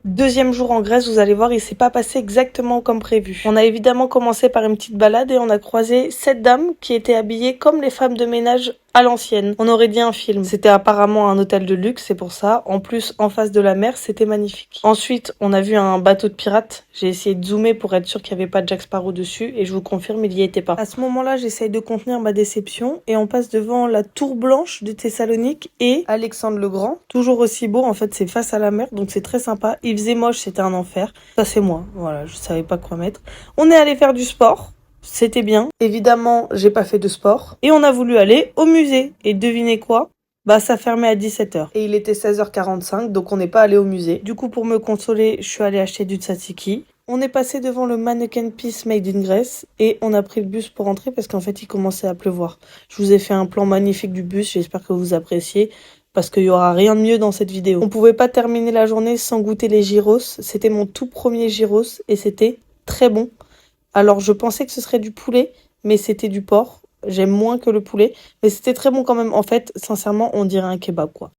Deuxième jour en Grèce, vous allez voir, il s'est pas passé exactement comme prévu. On a évidemment commencé par une petite balade et on a croisé 7 dames qui étaient habillées comme les femmes de ménage à l'ancienne. On aurait dit un film. C'était apparemment un hôtel de luxe, c'est pour ça. En plus, en face de la mer, c'était magnifique. Ensuite, on a vu un bateau de pirates. J'ai essayé de zoomer pour être sûr qu'il n'y avait pas Jack Sparrow dessus et je vous confirme, il y était pas. À ce moment-là, j'essaye de contenir ma déception et on passe devant la tour blanche de Thessalonique et Alexandre le Grand. Toujours aussi beau, en fait, c'est face à la mer, donc c'est très sympa. Il faisait moche, c'était un enfer. Ça, c'est moi. Voilà, je savais pas quoi mettre. On est allé faire du sport. C'était bien. Évidemment, j'ai pas fait de sport. Et on a voulu aller au musée. Et devinez quoi? Bah, ça fermait à 17h. Et il était 16h45, donc on n'est pas allé au musée. Du coup, pour me consoler, je suis allée acheter du tzatziki. On est passé devant le Mannequin Piece Made in Grèce et on a pris le bus pour rentrer parce qu'en fait, il commençait à pleuvoir. Je vous ai fait un plan magnifique du bus, j'espère que vous appréciez parce qu'il y aura rien de mieux dans cette vidéo. On pouvait pas terminer la journée sans goûter les gyros. C'était mon tout premier gyros et c'était très bon. Alors, je pensais que ce serait du poulet, mais c'était du porc. J'aime moins que le poulet, mais c'était très bon quand même. En fait, sincèrement, on dirait un kebab, quoi.